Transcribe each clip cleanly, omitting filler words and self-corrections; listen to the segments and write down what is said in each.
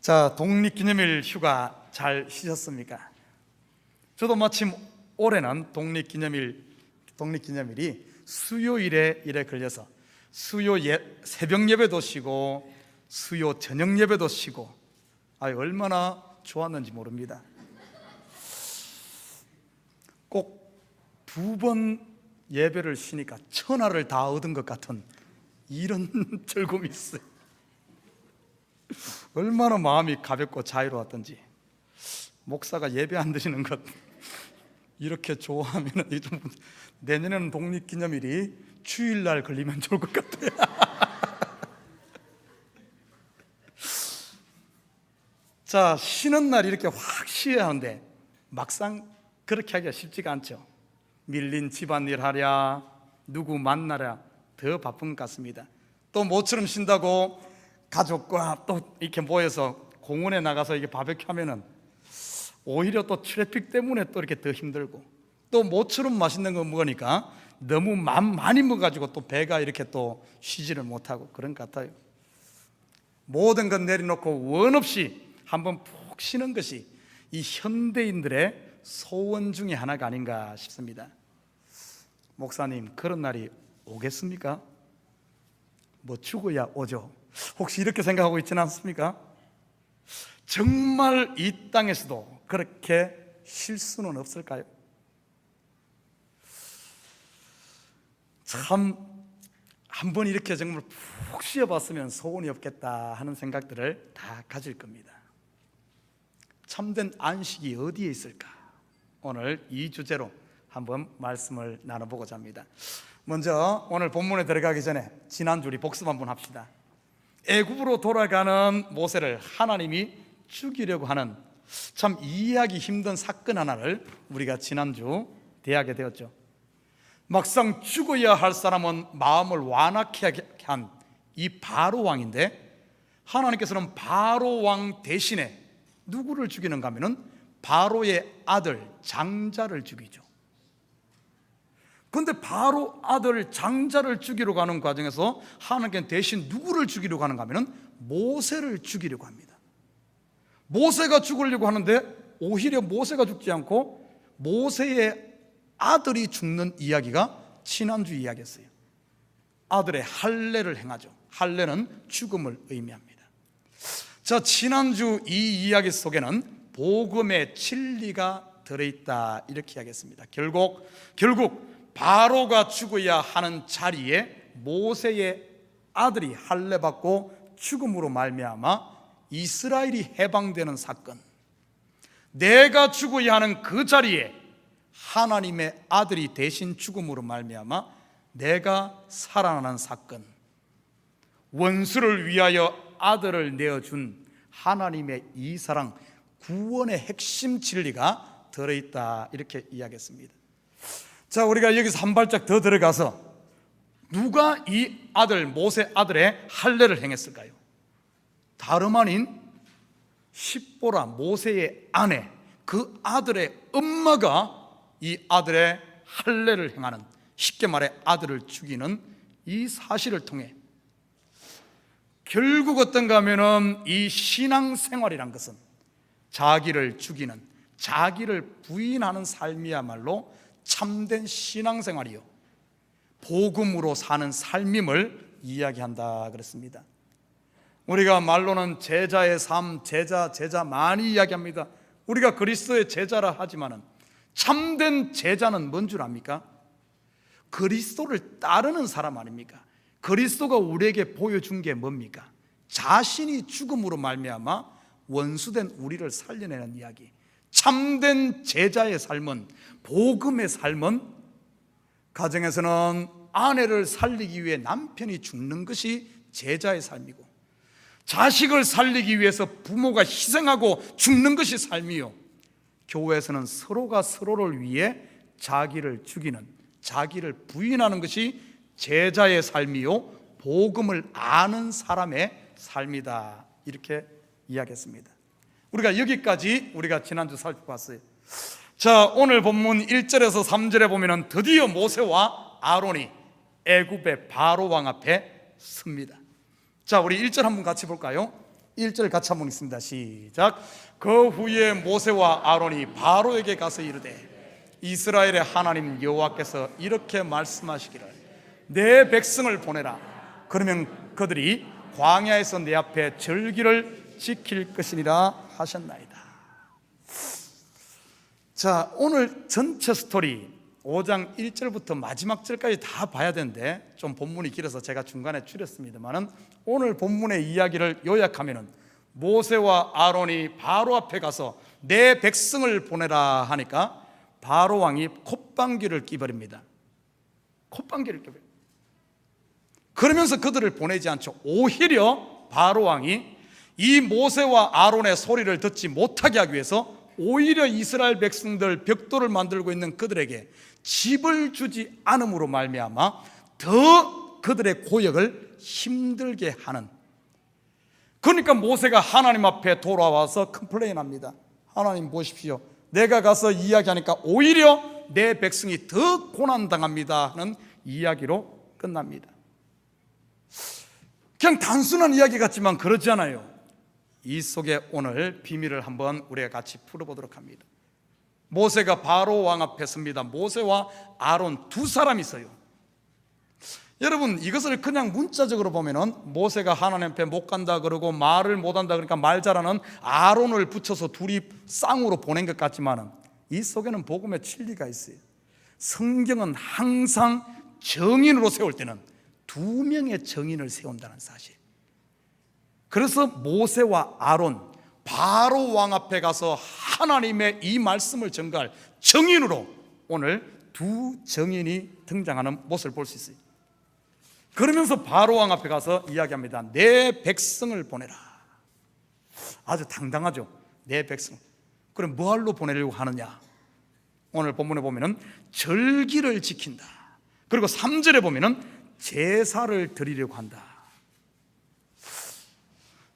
자, 독립기념일 휴가 잘 쉬셨습니까? 저도 마침 올해는 독립기념일이 수요일에 걸려서 수요 새벽 예배도 쉬고 수요 저녁 예배도 쉬고 얼마나 좋았는지 모릅니다. 꼭 2번 예배를 쉬니까 천하를 다 얻은 것 같은 이런 즐거움이 있어요. 얼마나 마음이 가볍고 자유로웠던지. 목사가 예배 안 드리는 것 이렇게 좋아하면 내년에는 독립기념일이 주일날 걸리면 좋을 것 같아요. 자, 쉬는 날 이렇게 확 쉬어야 하는데 막상 그렇게 하기가 쉽지가 않죠. 밀린 집안일 하랴 누구 만나랴 더 바쁜 것 같습니다. 또 모처럼 쉰다고 가족과 또 이렇게 모여서 공원에 나가서 이게 바베큐 하면은 오히려 또 트래픽 때문에 또 이렇게 더 힘들고, 또 모처럼 맛있는 거 먹으니까 너무 많이 먹어가지고 또 배가 이렇게 또 쉬지를 못하고 그런 것 같아요. 모든 것 내려놓고 원 없이 한번 푹 쉬는 것이 이 현대인들의 소원 중에 하나가 아닌가 싶습니다. 목사님, 그런 날이 오겠습니까? 뭐 죽어야 오죠. 혹시 이렇게 생각하고 있지는 않습니까? 정말 이 땅에서도 그렇게 쉴 수는 없을까요? 참 한번 이렇게 정말 푹 쉬어봤으면 소원이 없겠다 하는 생각들을 다 가질 겁니다. 참된 안식이 어디에 있을까? 오늘 이 주제로 한번 말씀을 나눠보고자 합니다. 먼저 오늘 본문에 들어가기 전에 지난주 우리 복습 한번 합시다. 애굽으로 돌아가는 모세를 하나님이 죽이려고 하는 참 이해하기 힘든 사건 하나를 우리가 지난주 대하게 되었죠. 막상 죽어야 할 사람은 마음을 완악하게 한 이 바로 왕인데, 하나님께서는 바로 왕 대신에 누구를 죽이는가 하면은 바로의 아들 장자를 죽이죠. 그런데 바로 아들 장자를 죽이려고 하는 과정에서 하나님께서 대신 누구를 죽이려고 하는가 하면은 모세를 죽이려고 합니다. 모세가 죽으려고 하는데 오히려 모세가 죽지 않고 모세의 아들이 죽는 이야기가 지난주 이야기였어요. 아들의 할례를 행하죠. 할례는 죽음을 의미합니다. 자, 지난주 이 이야기 속에는 복음의 진리가 들어있다 이렇게 이야기했습니다. 결국 바로가 죽어야 하는 자리에 모세의 아들이 할례 받고 죽음으로 말미암아 이스라엘이 해방되는 사건, 내가 죽어야 하는 그 자리에 하나님의 아들이 대신 죽음으로 말미암아 내가 살아나는 사건, 원수를 위하여 아들을 내어준 하나님의 이 사랑, 구원의 핵심 진리가 들어있다 이렇게 이야기했습니다. 자, 우리가 여기서 한 발짝 더 들어가서 누가 이 아들 모세 아들의 할례를 행했을까요? 다름 아닌 십보라 모세의 아내, 그 아들의 엄마가 이 아들의 할례를 행하는, 쉽게 말해 아들을 죽이는 이 사실을 통해 결국 어떤가 하면은 이 신앙생활이란 것은 자기를 죽이는, 자기를 부인하는 삶이야말로 참된 신앙생활이요 복음으로 사는 삶임을 이야기한다 그랬습니다. 우리가 말로는 제자의 삶, 제자 많이 이야기합니다. 우리가 그리스도의 제자라 하지만은 참된 제자는 뭔 줄 압니까? 그리스도를 따르는 사람 아닙니까? 그리스도가 우리에게 보여준 게 뭡니까? 자신이 죽음으로 말미암아 원수된 우리를 살려내는 이야기. 참된 제자의 삶은, 복음의 삶은 가정에서는 아내를 살리기 위해 남편이 죽는 것이 제자의 삶이고, 자식을 살리기 위해서 부모가 희생하고 죽는 것이 삶이요, 교회에서는 서로가 서로를 위해 자기를 죽이는, 자기를 부인하는 것이 제자의 삶이요 복음을 아는 사람의 삶이다 이렇게 이야기했습니다. 우리가 여기까지 우리가 지난주 살펴봤어요. 자, 오늘 본문 1절에서 3절에 보면은 드디어 모세와 아론이 애굽의 바로 왕 앞에 섭니다. 자, 우리 1절 한번 같이 볼까요? 1절 같이 한번 읽습니다. 시작. 그 후에 모세와 아론이 바로에게 가서 이르되 이스라엘의 하나님 여호와께서 이렇게 말씀하시기를 내 백성을 보내라. 그러면 그들이 광야에서 내 앞에 절기를 지킬 것이니라 하셨나이다. 자, 오늘 전체 스토리 5장 1절부터 마지막 절까지 다 봐야 되는데 좀 본문이 길어서 제가 중간에 줄였습니다만은 오늘 본문의 이야기를 요약하면은 모세와 아론이 바로 앞에 가서 내 백성을 보내라 하니까 바로 왕이 콧방귀를 뀌버립니다. 콧방귀를 뀌버립니다. 그러면서 그들을 보내지 않죠. 오히려 바로 왕이 이 모세와 아론의 소리를 듣지 못하게 하기 위해서 오히려 이스라엘 백성들 벽돌을 만들고 있는 그들에게 집을 주지 않음으로 말미암아 더 그들의 고역을 힘들게 하는. 그러니까 모세가 하나님 앞에 돌아와서 컴플레인합니다. 하나님 보십시오, 내가 가서 이야기하니까 오히려 내 백성이 더 고난당합니다 하는 이야기로 끝납니다. 그냥 단순한 이야기 같지만 그렇지 않아요. 이 속에 오늘 비밀을 한번 우리가 같이 풀어보도록 합니다. 모세가 바로 왕 앞에 섭니다. 모세와 아론 두 사람이 있어요. 여러분, 이것을 그냥 문자적으로 보면은 모세가 하나님 앞에 못 간다 그러고 말을 못 한다 그러니까 말 잘하는 아론을 붙여서 둘이 쌍으로 보낸 것 같지만은 이 속에는 복음의 진리가 있어요. 성경은 항상 정인으로 세울 때는 두 명의 정인을 세운다는 사실. 그래서 모세와 아론, 바로 왕 앞에 가서 하나님의 이 말씀을 전가할 정인으로 오늘 두 정인이 등장하는 모습을 볼 수 있어요. 그러면서 바로 왕 앞에 가서 이야기합니다. 내 백성을 보내라. 아주 당당하죠. 내 백성. 그럼 뭐하러 보내려고 하느냐? 오늘 본문에 보면은 절기를 지킨다. 그리고 3절에 보면은 제사를 드리려고 한다.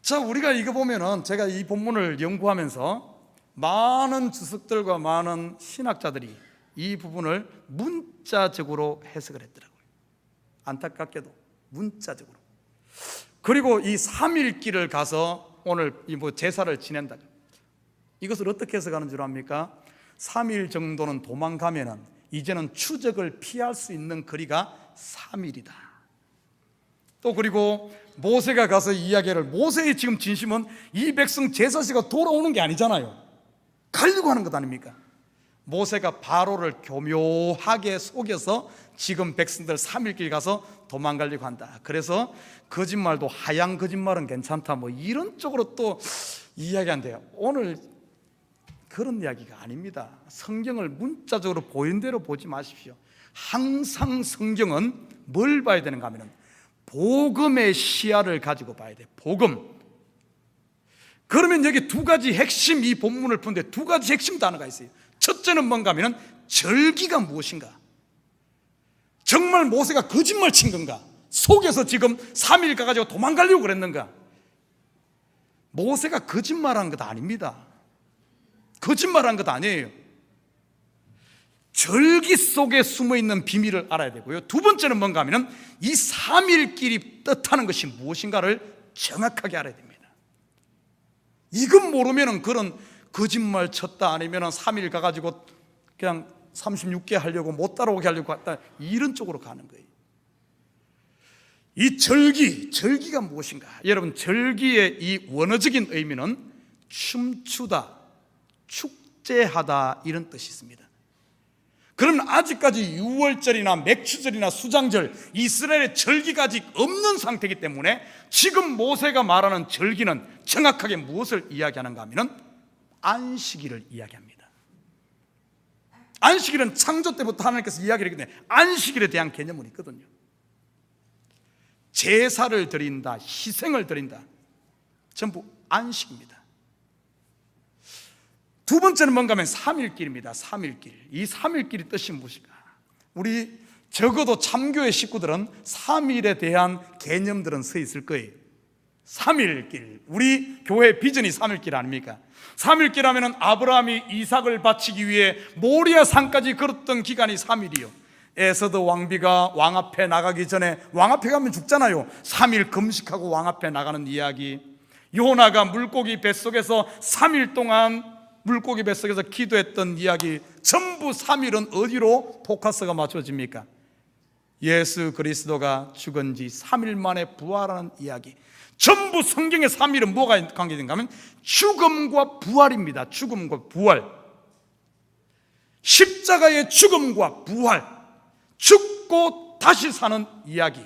자, 우리가 이거 보면은 제가 이 본문을 연구하면서 많은 주석들과 많은 신학자들이 이 부분을 문자적으로 해석을 했더라고요. 안타깝게도 문자적으로. 그리고 이 3일길을 가서 오늘 제사를 지낸다. 이것을 어떻게 해석하는 줄 압니까? 3일 정도는 도망가면은 이제는 추적을 피할 수 있는 거리가 3일이다. 또 그리고 모세가 가서 이야기를, 모세의 지금 진심은 이 백성 제사시가 돌아오는 게 아니잖아요. 가려고 하는 것 아닙니까? 모세가 바로를 교묘하게 속여서 지금 백성들 3일길 가서 도망가려고 한다. 그래서 거짓말도 하얀 거짓말은 괜찮다, 뭐 이런 쪽으로 또 이야기한대요. 오늘 그런 이야기가 아닙니다. 성경을 문자적으로 보이는 대로 보지 마십시오. 항상 성경은 뭘 봐야 되는가 하면 복음의 시야를 가지고 봐야 돼. 복음. 그러면 여기 두 가지 핵심, 이 본문을 푸는데 두 가지 핵심 단어가 있어요. 첫째는 뭔가 하면 절기가 무엇인가? 정말 모세가 거짓말 친 건가? 속에서 지금 3일 가가지고 도망가려고 그랬는가? 모세가 거짓말한 것 아닙니다. 거짓말한 것 아니에요. 절기 속에 숨어있는 비밀을 알아야 되고요. 두 번째는 뭔가 하면 이 3일길이 뜻하는 것이 무엇인가를 정확하게 알아야 됩니다. 이건 모르면 그런 거짓말 쳤다, 아니면 3일 가가지고 그냥 36개 하려고 못 따라오게 하려고 했다, 이런 쪽으로 가는 거예요. 이 절기가 무엇인가? 여러분, 절기의 이 원어적인 의미는 춤추다, 축제하다, 이런 뜻이 있습니다. 그러면 아직까지 유월절이나 맥추절이나 수장절, 이스라엘의 절기가 아직 없는 상태이기 때문에 지금 모세가 말하는 절기는 정확하게 무엇을 이야기하는가 하면 안식일을 이야기합니다. 안식일은 창조 때부터 하나님께서 이야기를 했기 때문에 안식일에 대한 개념은 있거든요. 제사를 드린다, 희생을 드린다, 전부 안식입니다. 두 번째는 뭔가 하면 3일길입니다. 3일길. 이 3일길이 뜻이 무엇일까? 우리 적어도 참교회 식구들은 3일에 대한 개념들은 서 있을 거예요. 3일길. 우리 교회 비전이 3일길 아닙니까? 3일길 하면 아브라함이 이삭을 바치기 위해 모리아 산까지 걸었던 기간이 3일이요. 에서드 왕비가 왕 앞에 나가기 전에, 왕 앞에 가면 죽잖아요. 3일 금식하고 왕 앞에 나가는 이야기. 요나가 물고기 뱃속에서 3일 동안 물고기 뱃속에서 기도했던 이야기, 전부 3일은 어디로 포커스가 맞춰집니까? 예수 그리스도가 죽은 지 3일 만에 부활하는 이야기. 전부 성경의 3일은 뭐가 관계된가 하면 죽음과 부활입니다. 죽음과 부활, 십자가의 죽음과 부활, 죽고 다시 사는 이야기.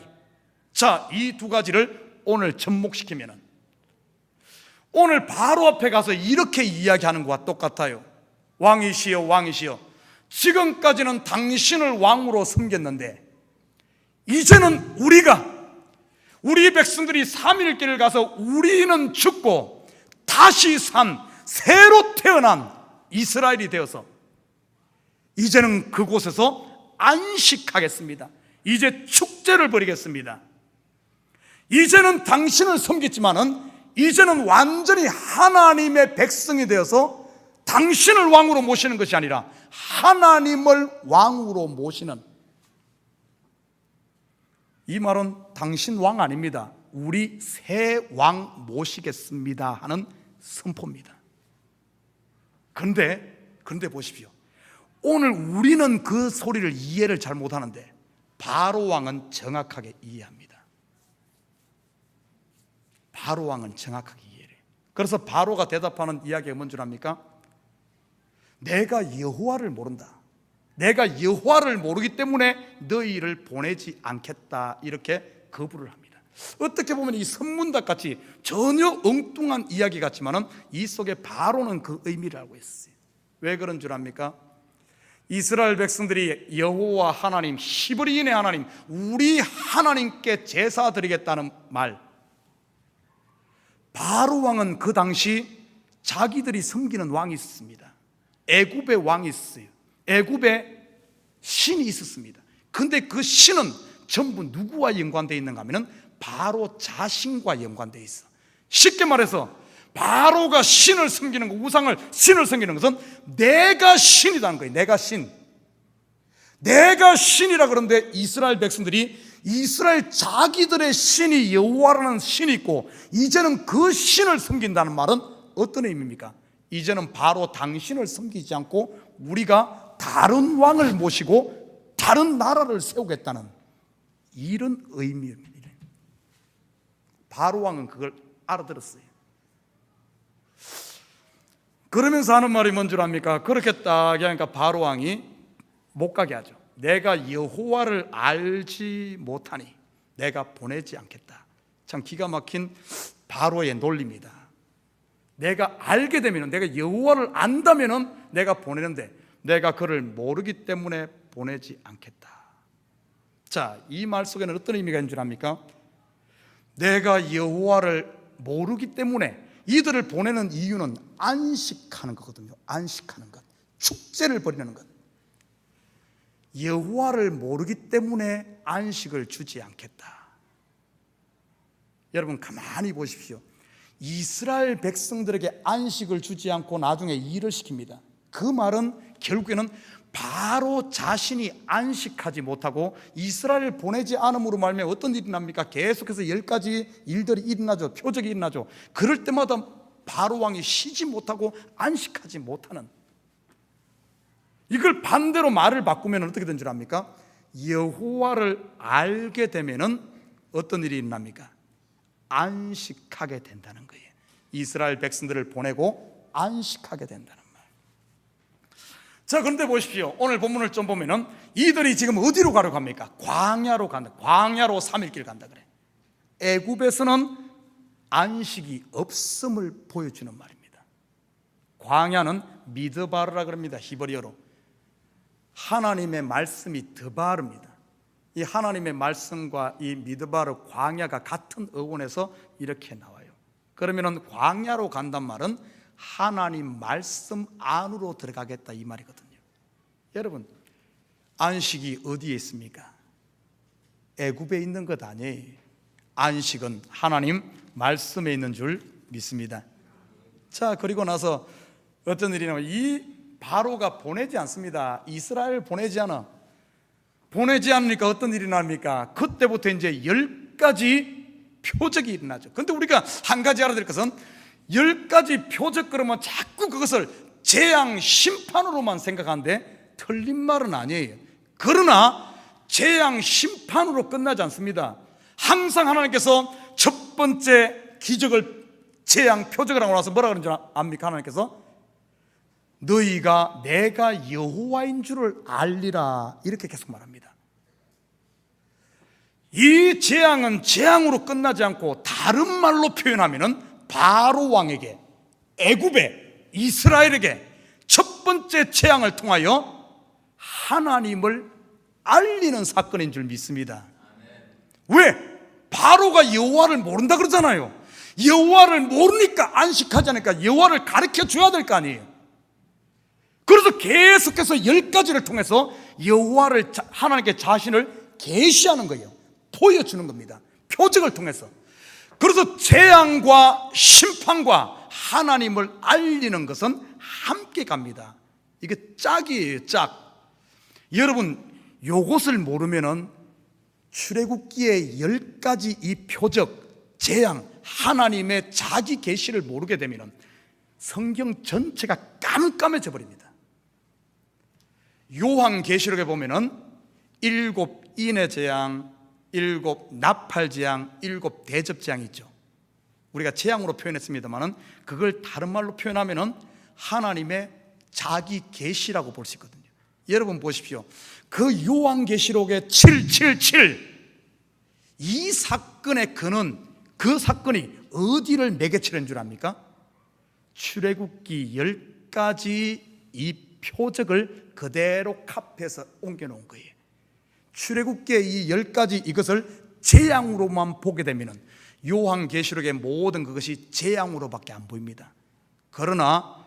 자, 이 두 가지를 오늘 접목시키면은 오늘 바로 앞에 가서 이렇게 이야기하는 것과 똑같아요. 왕이시여 왕이시여, 지금까지는 당신을 왕으로 섬겼는데 이제는 우리 백성들이 3일 길을 가서 우리는 죽고 다시 산 새로 태어난 이스라엘이 되어서 이제는 그곳에서 안식하겠습니다. 이제 축제를 벌이겠습니다. 이제는 당신을 섬겼지만은 이제는 완전히 하나님의 백성이 되어서 당신을 왕으로 모시는 것이 아니라 하나님을 왕으로 모시는, 이 말은 당신 왕 아닙니다. 우리 새 왕 모시겠습니다 하는 선포입니다. 그런데 보십시오. 오늘 우리는 그 소리를 이해를 잘 못하는데 바로 왕은 정확하게 이해합니다. 바로 왕은 정확하게 이해해요. 그래서 바로가 대답하는 이야기가 뭔 줄 압니까? 내가 여호와를 모른다. 내가 여호와를 모르기 때문에 너희를 보내지 않겠다, 이렇게 거부를 합니다. 어떻게 보면 이 선문답같이 전혀 엉뚱한 이야기 같지만은 이 속에 바로는 그 의미를 알고 있어요. 왜 그런 줄 압니까? 이스라엘 백성들이 여호와 하나님, 히브리인의 하나님, 우리 하나님께 제사 드리겠다는 말, 바로 왕은 그 당시 자기들이 섬기는 왕이 있었습니다. 애굽의 왕이 있었어요. 애굽에 신이 있었습니다. 근데 그 신은 전부 누구와 연관되어 있는가 하면 바로 자신과 연관되어 있어. 쉽게 말해서 바로가 신을 섬기는 것, 우상을, 신을 섬기는 것은 내가 신이라는 거예요. 내가 신이라. 그런데 이스라엘 백성들이 이스라엘 자기들의 신이 여호와라는 신이 있고 이제는 그 신을 섬긴다는 말은 어떤 의미입니까? 이제는 바로 당신을 섬기지 않고 우리가 다른 왕을 모시고 다른 나라를 세우겠다는 이런 의미입니다. 바로 왕은 그걸 알아들었어요. 그러면서 하는 말이 뭔 줄 압니까? 그렇게 딱 하니까 바로 왕이 못 가게 하죠. 내가 여호와를 알지 못하니 내가 보내지 않겠다. 참 기가 막힌 바로의 논리입니다. 내가 알게 되면, 내가 여호와를 안다면은 내가 보내는데 내가 그를 모르기 때문에 보내지 않겠다. 자, 이 말 속에는 어떤 의미가 있는 줄 압니까? 내가 여호와를 모르기 때문에 이들을 보내는 이유는 안식하는 거거든요. 안식하는 것, 축제를 벌이는 것. 여호와를 모르기 때문에 안식을 주지 않겠다. 여러분 가만히 보십시오. 이스라엘 백성들에게 안식을 주지 않고 나중에 일을 시킵니다. 그 말은 결국에는 바로 자신이 안식하지 못하고 이스라엘을 보내지 않음으로 말미암아 어떤 일이 납니까? 계속해서 10가지 일들이 일어나죠. 표적이 일어나죠. 그럴 때마다 바로 왕이 쉬지 못하고 안식하지 못하는, 이걸 반대로 말을 바꾸면 어떻게 된 줄 압니까? 여호와를 알게 되면은 어떤 일이 일어납니까? 안식하게 된다는 거예요. 이스라엘 백성들을 보내고 안식하게 된다는 말. 자, 그런데 보십시오. 오늘 본문을 좀 보면은 이들이 지금 어디로 가려고 합니까? 광야로 간다. 광야로 3일길 간다 그래. 애굽에서는 안식이 없음을 보여주는 말입니다. 광야는 미드바르라 그럽니다. 히브리어로. 하나님의 말씀이 드바르입니다. 이 하나님의 말씀과 이 미드바르, 광야가 같은 어원에서 이렇게 나와요. 그러면은 광야로 간단 말은 하나님 말씀 안으로 들어가겠다 이 말이거든요. 여러분, 안식이 어디에 있습니까? 애굽에 있는 것 아니에요. 안식은 하나님 말씀에 있는 줄 믿습니다. 자, 그리고 나서 어떤 일이 나면 이 바로가 보내지 않습니다. 이스라엘 보내지 않으니까 어떤 일이 납니까? 그때부터 이제 10가지 표적이 일어나죠. 그런데 우리가 한 가지 알아야 될 것은 10가지 표적 그러면 자꾸 그것을 재앙 심판으로만 생각하는데 틀린 말은 아니에요. 그러나 재앙 심판으로 끝나지 않습니다. 항상 하나님께서 첫 번째 기적을 재앙 표적을 하고 나서 뭐라 그러는지 압니까? 하나님께서 너희가 내가 여호와인 줄을 알리라 이렇게 계속 말합니다. 이 재앙은 재앙으로 끝나지 않고 다른 말로 표현하면은 바로 왕에게, 애굽에, 이스라엘에게 첫 번째 재앙을 통하여 하나님을 알리는 사건인 줄 믿습니다. 왜? 바로가 여호와를 모른다 그러잖아요. 여호와를 모르니까 안식하지 않으니까 여호와를 가르쳐 줘야 될 거 아니에요. 그래서 계속해서 10가지를 통해서 여호와를, 하나님께 자신을 계시하는 거예요. 보여주는 겁니다. 표적을 통해서. 그래서 재앙과 심판과 하나님을 알리는 것은 함께 갑니다. 이게 짝이에요, 짝. 여러분, 요것을 모르면은 출애굽기의 10가지 이 표적, 재앙, 하나님의 자기 계시를 모르게 되면은 성경 전체가 깜깜해져 버립니다. 요한계시록에 보면은 7 인의 재앙, 7 나팔 재앙, 7 대접 재앙이 있죠. 우리가 재앙으로 표현했습니다만은 그걸 다른 말로 표현하면은 하나님의 자기 계시라고 볼 수 있거든요. 여러분 보십시오. 그 요한계시록의 777 이 사건의 근원, 그 사건이 어디를 매개치는 줄 압니까? 출애굽기 10가지 이 표적을 그대로 캅해서 옮겨놓은 거예요. 출애굽기의 이 10가지 이것을 재앙으로만 보게 되면 요한계시록의 모든 그것이 재앙으로밖에 안 보입니다. 그러나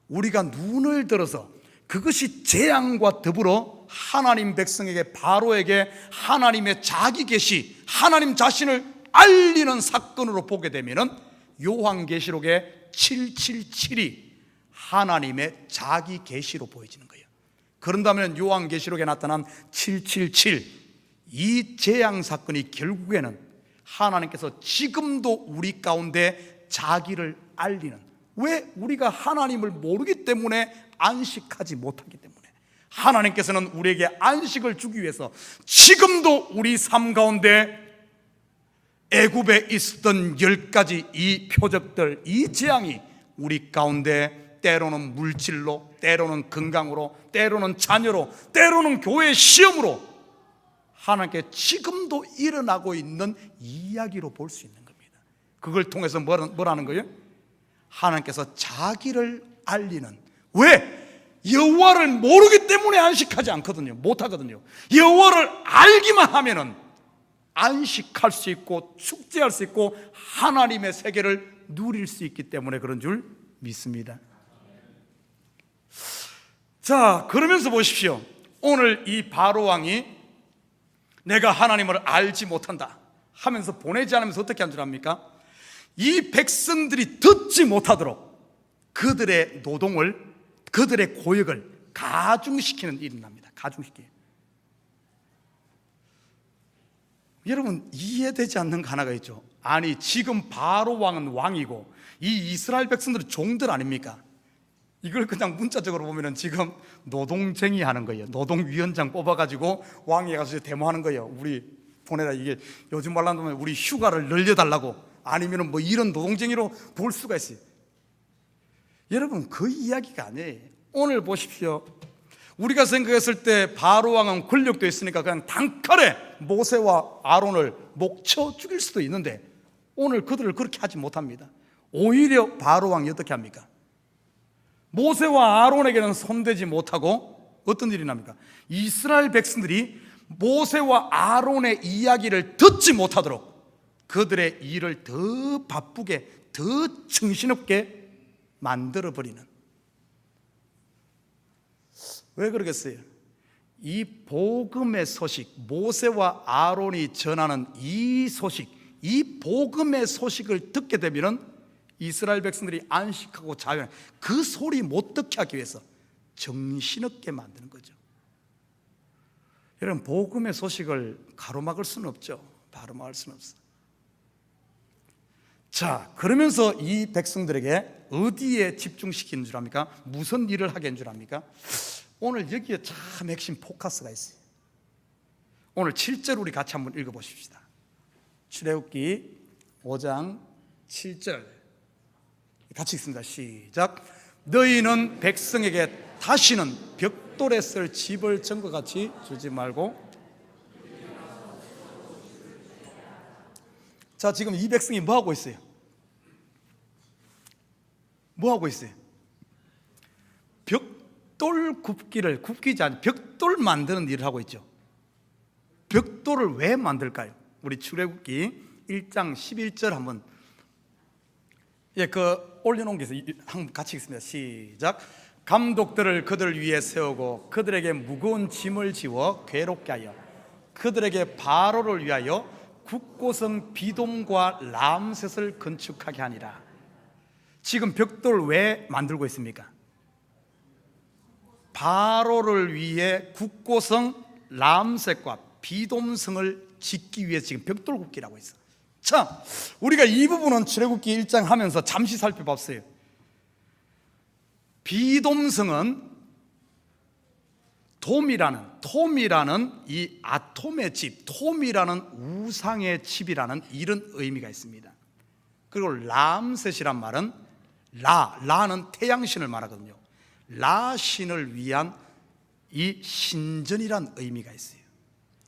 우리가 눈을 들어서 그것이 재앙과 더불어 하나님 백성에게, 바로에게 하나님의 자기 계시, 하나님 자신을 알리는 사건으로 보게 되면 요한계시록의 777이 하나님의 자기 계시로 보여지는 거예요. 그런다면 요한계시록에 나타난 777 이 재앙 사건이 결국에는 하나님께서 지금도 우리 가운데 자기를 알리는, 왜? 우리가 하나님을 모르기 때문에 안식하지 못하기 때문에 하나님께서는 우리에게 안식을 주기 위해서 지금도 우리 삶 가운데 애굽에 있었던 10가지 이 표적들, 이 재앙이 우리 가운데 때로는 물질로, 때로는 건강으로, 때로는 자녀로, 때로는 교회의 시험으로 하나님께 지금도 일어나고 있는 이야기로 볼 수 있는 겁니다. 그걸 통해서 뭐라는 거예요? 하나님께서 자기를 알리는, 왜? 여호와를 모르기 때문에 안식하지 않거든요. 못하거든요. 여호와를 알기만 하면은 안식할 수 있고 축제할 수 있고 하나님의 세계를 누릴 수 있기 때문에 그런 줄 믿습니다. 자, 그러면서 보십시오. 오늘 이 바로 왕이 내가 하나님을 알지 못한다 하면서 보내지 않으면서 어떻게 한 줄 압니까? 이 백성들이 듣지 못하도록 그들의 노동을, 그들의 고역을 가중시키는 일이 납니다. 가중시켜요. 여러분, 이해되지 않는 거 하나가 있죠. 아니, 지금 바로 왕은 왕이고 이 이스라엘 백성들은 종들 아닙니까? 이걸 그냥 문자적으로 보면은 지금 노동쟁이 하는 거예요. 노동위원장 뽑아가지고 왕이 가서 데모하는 거예요. 우리 보내라. 이게 요즘 말로 하면 우리 휴가를 늘려달라고, 아니면은 뭐 이런 노동쟁이로 볼 수가 있어요. 여러분, 그 이야기가 아니에요. 오늘 보십시오. 우리가 생각했을 때 바로 왕은 권력도 있으니까 그냥 단칼에 모세와 아론을 목쳐 죽일 수도 있는데 오늘 그들을 그렇게 하지 못합니다. 오히려 바로 왕이 어떻게 합니까? 모세와 아론에게는 손대지 못하고 어떤 일이 납니까? 이스라엘 백성들이 모세와 아론의 이야기를 듣지 못하도록 그들의 일을 더 바쁘게, 더 정신없게 만들어버리는. 왜 그러겠어요? 이 복음의 소식, 모세와 아론이 전하는 이 소식, 이 복음의 소식을 듣게 되면은 이스라엘 백성들이 안식하고 자유한 그 소리 못 듣게 하기 위해서 정신없게 만드는 거죠. 여러분, 복음의 소식을 가로막을 수는 없죠. 바로막을 수는 없어요. 자, 그러면서 이 백성들에게 어디에 집중시키는 줄 압니까? 무슨 일을 하게 한 줄 압니까? 오늘 여기에 참 핵심 포커스가 있어요. 오늘 7절 우리 같이 한번 읽어보십시다. 출애굽기 5장 7절 같이 읽습니다. 시작. 너희는 백성에게 다시는 벽돌에 쓸 집을 전과 같이 주지 말고. 자, 지금 이 백성이 뭐 하고 있어요? 뭐 하고 있어요? 벽돌 굽기지 않고 벽돌 만드는 일을 하고 있죠. 벽돌을 왜 만들까요? 우리 출애굽기 1장 11절 한번 올려놓은 게 있어요. 한번 같이 읽습니다. 시작. 감독들을 그들 위에 세우고 그들에게 무거운 짐을 지워 괴롭게 하여 그들에게 바로를 위하여 국고성 비돔과 람셋을 건축하게 하니라. 지금 벽돌 왜 만들고 있습니까? 바로를 위해 국고성 람셋과 비돔성을 짓기 위해 지금 벽돌 굽기라고 있어. 자, 우리가 이 부분은 출애굽기 1장 하면서 잠시 살펴봤어요. 비돔성은 톰이라는 이 아톰의 집, 톰이라는 우상의 집이라는 이런 의미가 있습니다. 그리고 람셋이란 말은 라는 태양신을 말하거든요. 라신을 위한 이 신전이란 의미가 있어요.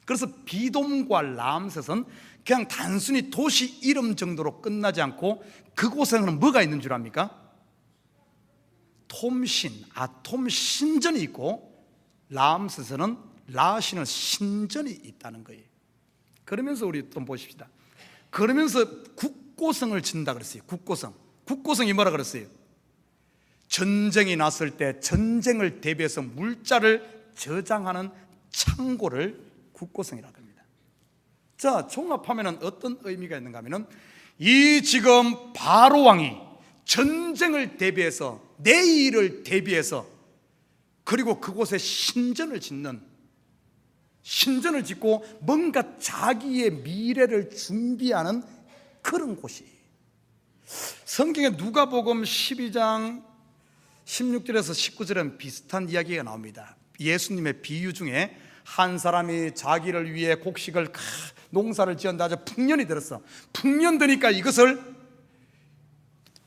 그래서 비돔과 람셋은 그냥 단순히 도시 이름 정도로 끝나지 않고 그곳에는 뭐가 있는 줄 압니까? 톰신, 아톰 신전이 있고 람셋에는 라신의 신전이 있다는 거예요. 그러면서 우리 또 보십시다. 그러면서 국고성을 짓는다 그랬어요. 국고성이 뭐라 그랬어요? 전쟁이 났을 때 전쟁을 대비해서 물자를 저장하는 창고를 국고성이라고 합니다. 자, 종합하면 어떤 의미가 있는가 하면은 이 지금 바로 왕이 전쟁을 대비해서 내일을 대비해서 그리고 그곳에 신전을 짓고 뭔가 자기의 미래를 준비하는 그런 곳이. 성경에 누가복음 12장 16절에서 19절은 비슷한 이야기가 나옵니다. 예수님의 비유 중에 한 사람이 자기를 위해 곡식을 농사를 지었는데 아주 풍년이 들었어. 풍년 되니까 이것을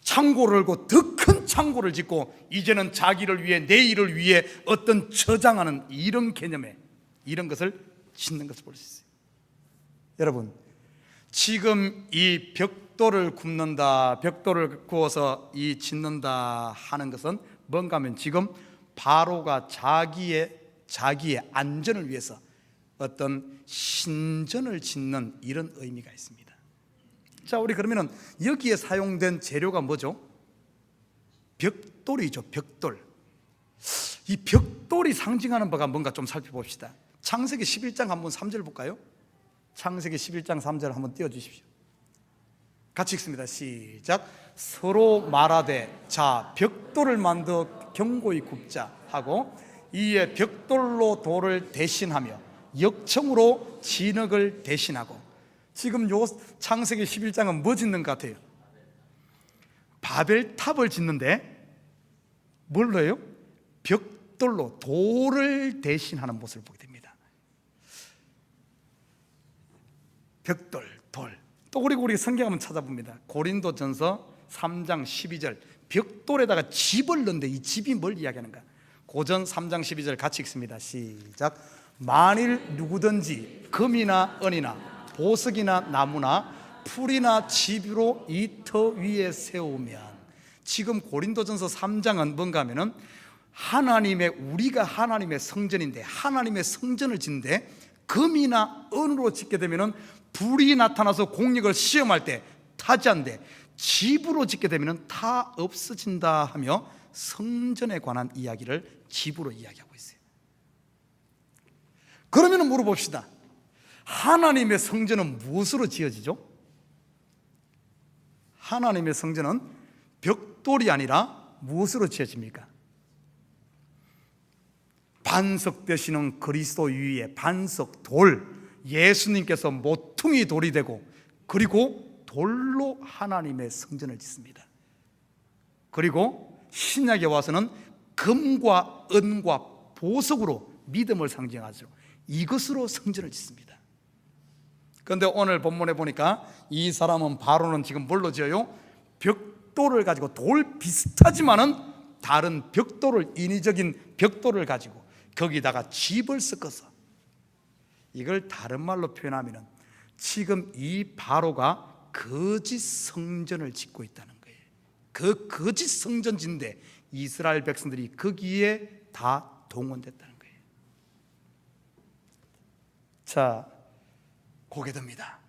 창고를 열고 더 큰 창고를 짓고 이제는 자기를 위해 내일을 위해 어떤 저장하는 이런 개념에 이런 것을 짓는 것을 볼 수 있어요. 여러분, 지금 이 벽돌을 굽는다, 벽돌을 구워서 이 짓는다 하는 것은 뭔가 하면 지금 바로가 자기의 안전을 위해서 어떤 신전을 짓는 이런 의미가 있습니다. 자, 우리 그러면은 여기에 사용된 재료가 뭐죠? 벽돌이죠. 벽돌. 이 벽돌이 상징하는 바가 뭔가 좀 살펴봅시다. 창세기 11장 한번 3절 볼까요? 창세기 11장 3절 한번 띄워주십시오. 같이 읽습니다. 시작. 서로 말하되 자 벽돌을 만들어 견고히 굽자 하고 이에 벽돌로 돌을 대신하며 역청으로 진흙을 대신하고. 지금 요 창세기 11장은 뭐 짓는 것 같아요? 바벨탑을 짓는데 뭘로 해요? 벽돌로 돌을 대신하는 모습을 보게 됩니다. 벽돌, 돌. 또 우리 성경 한번 찾아봅니다. 고린도전서 3장 12절 벽돌에다가 집을 넣는데 이 집이 뭘 이야기하는가? 고전 3장 12절 같이 읽습니다. 시작. 만일 누구든지 금이나 은이나 보석이나 나무나 풀이나 집으로 이 터 위에 세우면. 지금 고린도전서 3장은 뭔가 하면은 우리가 하나님의 성전인데 하나님의 성전을 짓는데 금이나 은으로 짓게 되면은 불이 나타나서 공력을 시험할 때 타지 않는데 집으로 짓게 되면은 다 없어진다 하며 성전에 관한 이야기를 집으로 이야기하고 있어요. 그러면 물어봅시다. 하나님의 성전은 무엇으로 지어지죠? 하나님의 성전은 벽돌이 아니라 무엇으로 지어집니까? 반석 되시는 그리스도 위에 반석 돌, 예수님께서 모퉁이 돌이 되고 그리고 돌로 하나님의 성전을 짓습니다. 그리고 신약에 와서는 금과 은과 보석으로 믿음을 상징하죠. 이것으로 성전을 짓습니다. 그런데 오늘 본문에 보니까 이 사람은 바로는 지금 뭘로 지어요? 벽돌을 가지고, 돌 비슷하지만은 다른 벽돌을, 인위적인 벽돌을 가지고 거기다가 집을 섞어서, 이걸 다른 말로 표현하면 지금 이 바로가 거짓 성전을 짓고 있다는 거예요. 그 거짓 성전 짓는데 이스라엘 백성들이 거기에 다 동원됐다는 거예요. 자, 고개 듭니다.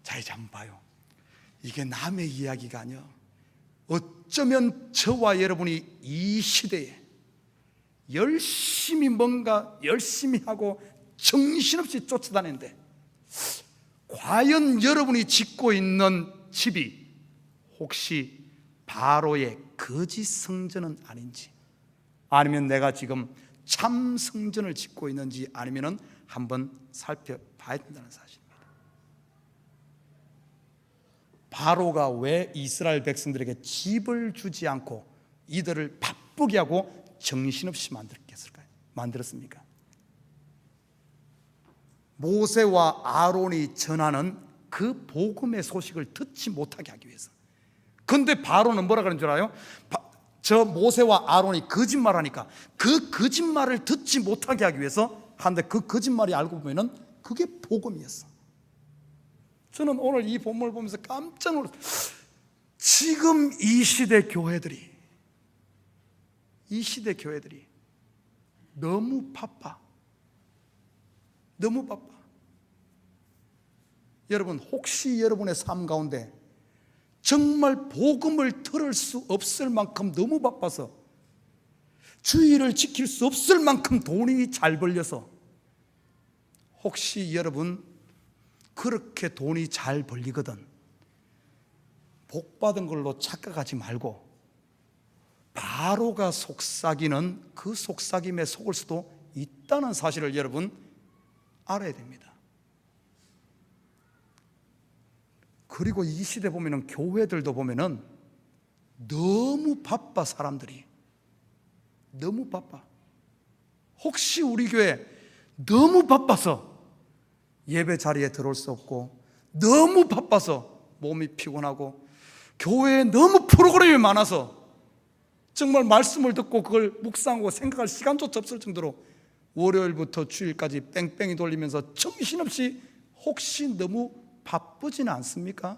자, 이제 한번 봐요. 이게 남의 이야기가 아니야. 어쩌면 저와 여러분이 이 시대에 열심히 뭔가 열심히 하고 정신없이 쫓아다니는데, 과연 여러분이 짓고 있는 집이 혹시 바로의 거짓 성전은 아닌지, 아니면 내가 지금 참 성전을 짓고 있는지, 아니면 한번 살펴봐야 된다는 사실입니다. 바로가 왜 이스라엘 백성들에게 집을 주지 않고 이들을 바쁘게 하고 정신없이 만들었습니까? 모세와 아론이 전하는 그 복음의 소식을 듣지 못하게 하기 위해서. 그런데 바로는 뭐라 그러는 줄 알아요? 저 모세와 아론이 거짓말하니까 그 거짓말을 듣지 못하게 하기 위해서 하는데, 그 거짓말이 알고 보면은 그게 복음이었어. 저는 오늘 이 본문을 보면서 깜짝 놀랐어요. 지금 이 시대 교회들이 너무 바빠. 여러분, 혹시 여러분의 삶 가운데 정말 복음을 들을 수 없을 만큼 너무 바빠서, 주의를 지킬 수 없을 만큼 돈이 잘 벌려서, 혹시 여러분 그렇게 돈이 잘 벌리거든 복 받은 걸로 착각하지 말고, 바로가 속삭이는 그 속삭임에 속을 수도 있다는 사실을 여러분 알아야 됩니다. 그리고 이 시대 보면은, 교회들도 보면은 너무 바빠. 사람들이 너무 바빠. 혹시 우리 교회 너무 바빠서 예배 자리에 들어올 수 없고, 너무 바빠서 몸이 피곤하고, 교회에 너무 프로그램이 많아서 정말 말씀을 듣고 그걸 묵상하고 생각할 시간조차 없을 정도로 월요일부터 주일까지 뺑뺑이 돌리면서 정신없이 혹시 너무 바쁘지는 않습니까?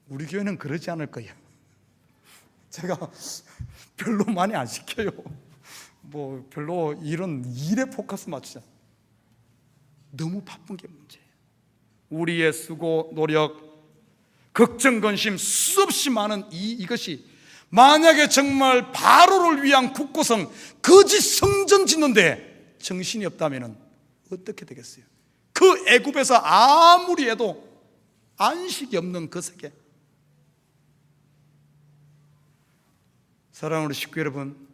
우리 교회는 그러지 않을 거예요. 제가 별로 많이 안 시켜요. 뭐 별로 이런 일에 포커스 맞추자. 너무 바쁜 게 문제예요. 우리의 수고, 노력, 걱정, 건심 수없이 많은 이것이 만약에 정말 바로를 위한 국고성, 거짓 성전 짓는데 정신이 없다면 어떻게 되겠어요? 그 애굽에서 아무리 해도 안식이 없는 그 세계. 사랑하는 우리 식구 여러분,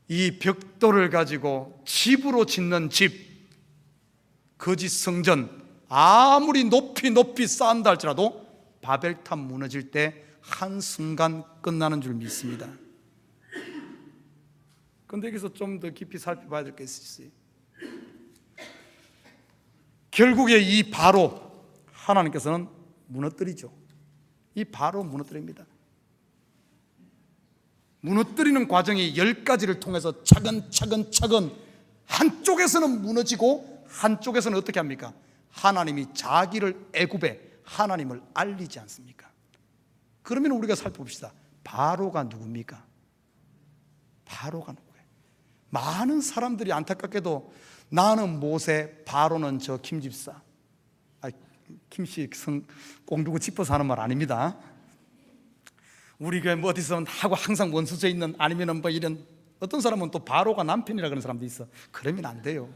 이 벽돌을 가지고 집으로 짓는 집, 거짓 성전, 아무리 높이 쌓는다 할지라도 바벨탑 무너질 때 한순간 끝나는 줄 믿습니다. 그런데 여기서 좀 더 깊이 살펴봐야 될 게 있어요. 결국에 이 바로 하나님께서는 무너뜨리죠. 이 바로 무너뜨립니다. 무너뜨리는 과정이 10가지를 통해서 차근차근 한쪽에서는 무너지고 한쪽에서는 어떻게 합니까? 하나님이 자기를 애굽에 하나님을 알리지 않습니까? 그러면 우리가 살펴봅시다. 바로가 누굽니까? 바로가 누구예요? 많은 사람들이 안타깝게도 나는 모세, 바로는 저 김집사. 김씨 꼭 누구 짚어서 하는 말 아닙니다. 우리 교회 뭐 어디서 하고 항상 원수져 있는, 아니면 뭐 이런, 어떤 사람은 또 바로가 남편이라 그러는 사람도 있어. 그러면 안 돼요.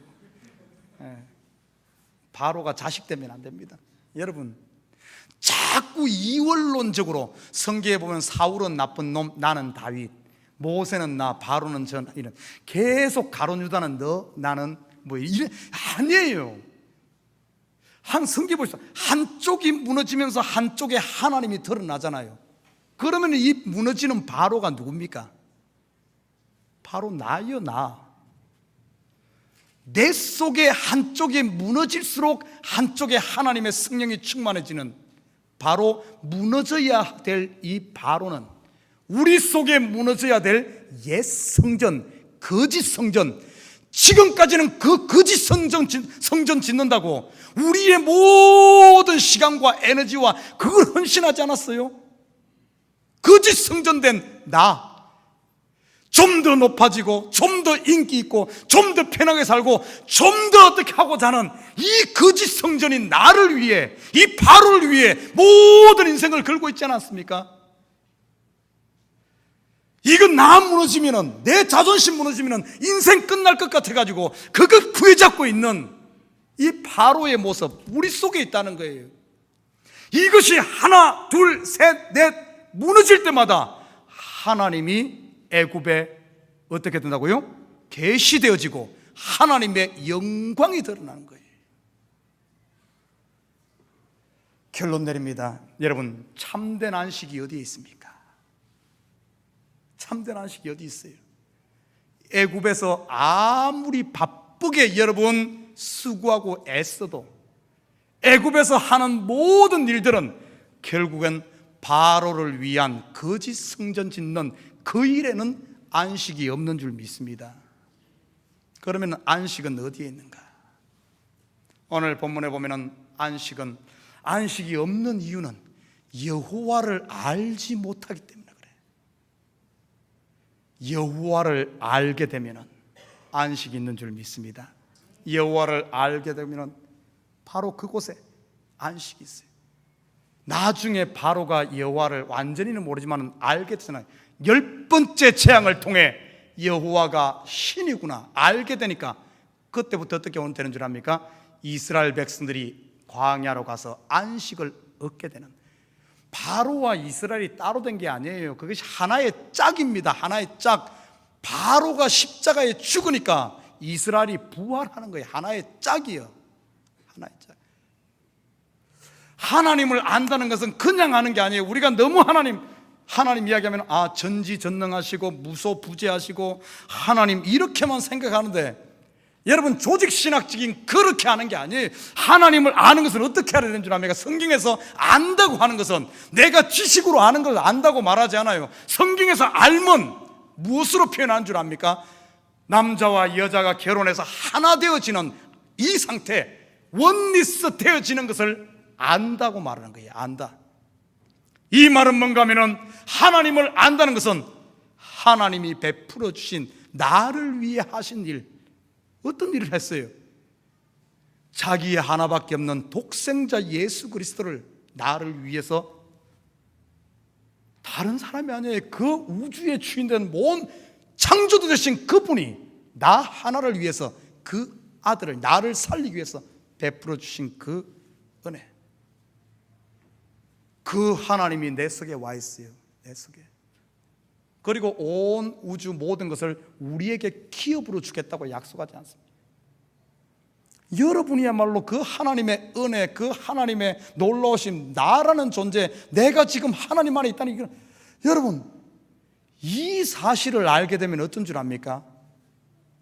바로가 자식 되면 안 됩니다. 여러분, 자꾸 이원론적으로 성경에 보면 사울은 나쁜 놈, 나는 다윗, 모세는 나, 바로는 저, 이런 계속 가룟 유다는 너, 나는 뭐 이래. 아니에요. 한 성경 보시죠. 한쪽이 무너지면서 한쪽에 하나님이 드러나잖아요. 그러면 이 무너지는 바로가 누굽니까? 바로 나요, 나. 내 속에 한쪽이 무너질수록 한쪽에 하나님의 성령이 충만해지는, 바로 무너져야 될 이 바로는 우리 속에 무너져야 될 옛 성전, 거짓 성전. 지금까지는 그 거짓 성전 짓는다고 우리의 모든 시간과 에너지와 그걸 헌신하지 않았어요? 거짓 성전된 나, 좀 더 높아지고 좀 더 인기 있고 좀 더 편하게 살고 좀 더 어떻게 하고자 하는 이 거짓 성전인 나를 위해, 이 바로를 위해 모든 인생을 걸고 있지 않았습니까? 이거 나 무너지면은, 내 자존심 무너지면은 인생 끝날 것 같아가지고 그걸 구해잡고 있는 이 바로의 모습 우리 속에 있다는 거예요. 이것이 하나 둘 셋 넷 무너질 때마다 하나님이 애굽에 어떻게 된다고요? 계시되어지고 하나님의 영광이 드러나는 거예요. 결론 내립니다. 여러분, 참된 안식이 어디에 있습니까? 참된 안식이 어디 있어요? 애굽에서 아무리 바쁘게 여러분 수고하고 애써도 애굽에서 하는 모든 일들은 결국엔 바로를 위한 거짓 성전 짓는 그 일에는 안식이 없는 줄 믿습니다. 그러면 안식은 어디에 있는가? 오늘 본문에 보면은 안식이 없는 이유는 여호와를 알지 못하기 때문에 그래. 여호와를 알게 되면은 안식이 있는 줄 믿습니다. 여호와를 알게 되면은 바로 그곳에 안식이 있어요. 나중에 바로가 여호와를 완전히는 모르지만 알게 되잖아요. 10번째 재앙을 통해 여호와가 신이구나 알게 되니까 그때부터 어떻게 되는 줄 압니까? 이스라엘 백성들이 광야로 가서 안식을 얻게 되는, 바로와 이스라엘이 따로 된 게 아니에요. 그것이 하나의 짝입니다. 하나의 짝. 바로가 십자가에 죽으니까 이스라엘이 부활하는 거예요. 하나의 짝이요. 하나의 짝. 하나님을 안다는 것은 그냥 아는 게 아니에요. 우리가 너무 하나님 이야기하면 전지전능하시고 무소부재하시고 하나님 이렇게만 생각하는데, 여러분 조직신학적인 그렇게 아는 게 아니에요. 하나님을 아는 것은 어떻게 알아야 되는 줄 압니까? 성경에서 안다고 하는 것은 내가 지식으로 아는 걸 안다고 말하지 않아요. 성경에서 알면 무엇으로 표현하는 줄 압니까? 남자와 여자가 결혼해서 하나 되어지는 이 상태, 원리스 되어지는 것을 안다고 말하는 거예요. 안다. 이 말은 뭔가 하면은 하나님을 안다는 것은 하나님이 베풀어 주신 나를 위해 하신 일, 어떤 일을 했어요? 자기의 하나밖에 없는 독생자 예수 그리스도를 나를 위해서, 다른 사람이 아니에요. 그 우주의 주인된 모든 창조도 되신 그분이 나 하나를 위해서 그 아들을 나를 살리기 위해서 베풀어 주신 그 은혜, 그 하나님이 내 속에 와 있어요. 내 속에. 그리고 온 우주 모든 것을 우리에게 기업으로 주겠다고 약속하지 않습니다. 여러분이야말로 그 하나님의 은혜, 그 하나님의 놀라우심, 나라는 존재, 내가 지금 하나님 안에 있다는 이거, 여러분 이 사실을 알게 되면 어떤 줄 압니까?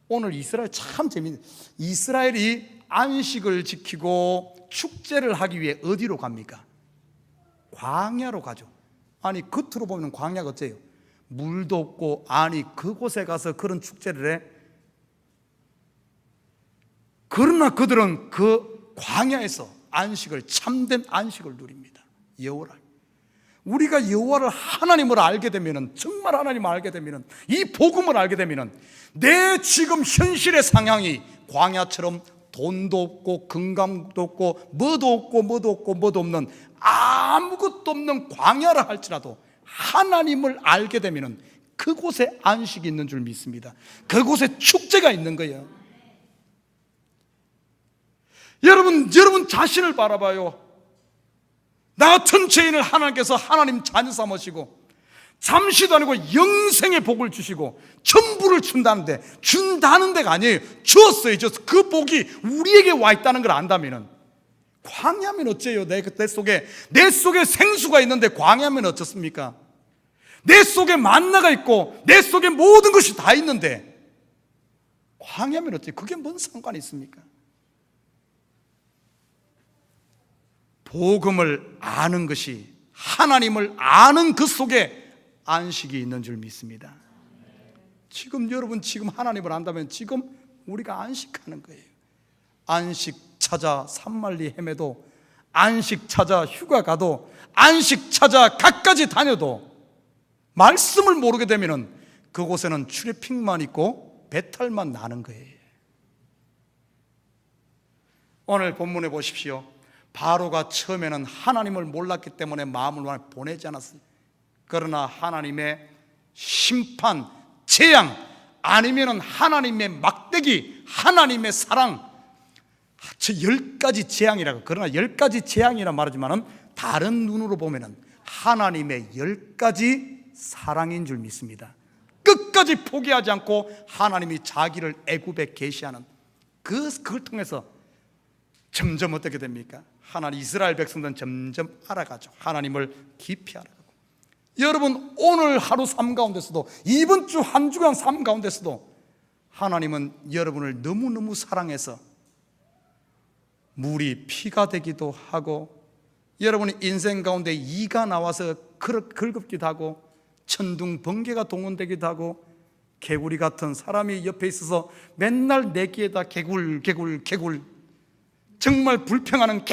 오늘 이스라엘 참 재밌는, 이스라엘이 안식을 지키고 축제를 하기 위해 어디로 갑니까? 광야로 가죠. 아니 겉으로 보면 광야가 어째요? 물도 없고, 아니 그곳에 가서 그런 축제를 해? 그러나 그들은 그 광야에서 안식을, 참된 안식을 누립니다. 여호와를. 우리가 여호와를 하나님을 알게 되면은, 정말 하나님을 알게 되면은, 이 복음을 알게 되면은 내 지금 현실의 상황이 광야처럼 돈도 없고 건강도 없고 뭐도 없는 아무것도 없는 광야라 할지라도 하나님을 알게 되면은 그곳에 안식이 있는 줄 믿습니다. 그곳에 축제가 있는 거예요. 여러분 자신을 바라봐요. 나 같은 죄인을 하나님께서 하나님 자녀 삼으시고 잠시도 아니고 영생의 복을 주시고 전부를 준다는 데가 아니에요. 주었어요. 그 복이 우리에게 와 있다는 걸 안다면은 광야면 어째요? 내 속에 생수가 있는데 광야면 어떻습니까? 내 속에 만나가 있고 내 속에 모든 것이 다 있는데 광야면 어때요? 그게 뭔 상관이 있습니까? 복음을 아는 것이, 하나님을 아는 그 속에 안식이 있는 줄 믿습니다. 지금 여러분 하나님을 안다면 지금 우리가 안식하는 거예요. 안식 찾아 산만리 헤매도, 안식 찾아 휴가 가도, 안식 찾아 갖가지 다녀도 말씀을 모르게 되면 그곳에는 트래픽만 있고 배탈만 나는 거예요. 오늘 본문에 보십시오. 바로가 처음에는 하나님을 몰랐기 때문에 마음을 보내지 않았어요. 그러나 하나님의 심판, 재앙, 아니면은 하나님의 막대기, 하나님의 사랑, 저 10가지 재앙이라고, 그러나 10가지 재앙이라 말하지만은 다른 눈으로 보면은 하나님의 10가지 사랑인 줄 믿습니다. 끝까지 포기하지 않고 하나님이 자기를 애굽에 계시하는 그걸 통해서 점점 어떻게 됩니까? 하나님, 이스라엘 백성들은 점점 알아가죠. 하나님을 깊이 알아가고. 여러분, 오늘 하루 삶 가운데서도, 이번 주 한 주간 삶 가운데서도 하나님은 여러분을 너무너무 사랑해서 물이 피가 되기도 하고, 여러분의 인생 가운데 이가 나와서 긁기도 하고, 천둥 번개가 동원되기도 하고, 개구리 같은 사람이 옆에 있어서 맨날 내 귀에다 개굴 정말 불평하는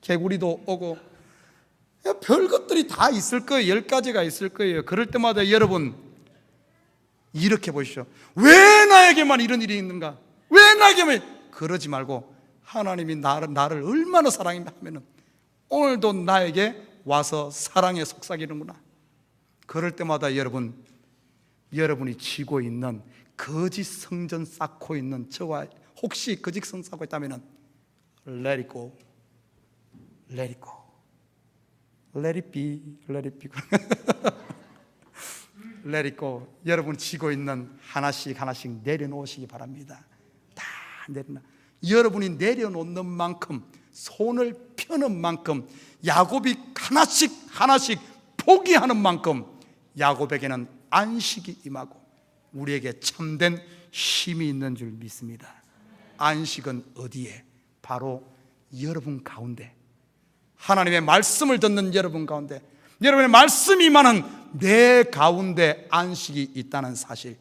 개구리도 오고, 별것들이 다 있을 거예요. 10가지가 있을 거예요. 그럴 때마다 여러분 이렇게 보십시오. 왜 나에게만 이런 일이 있는가? 왜 나에게만? 그러지 말고 하나님이 나를 얼마나 사랑하면 오늘도 나에게 와서 사랑에 속삭이는구나. 그럴 때마다 여러분이 지고 있는 거짓 성전 쌓고 있는 저와 혹시 거짓 성전 쌓고 있다면 let it go, let it go, let it be, let it be. let it go. 여러분 지고 있는 하나씩 내려놓으시기 바랍니다. 다 내려놔. 여러분이 내려놓는 만큼, 손을 펴는 만큼, 야곱이 하나씩 포기하는 만큼 야곱에게는 안식이 임하고 우리에게 참된 힘이 있는 줄 믿습니다. 안식은 어디에? 바로 여러분 가운데, 하나님의 말씀을 듣는 여러분 가운데, 여러분의 말씀이 임하는 내 가운데 안식이 있다는 사실.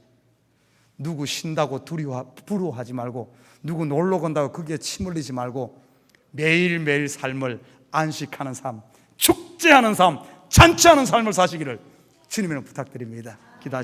누구 쉰다고 부러워하지 말고, 누구 놀러 간다고 거기에 침 흘리지 말고, 매일매일 삶을 안식하는 삶, 축제하는 삶, 잔치하는 삶을 사시기를 주님으로 부탁드립니다.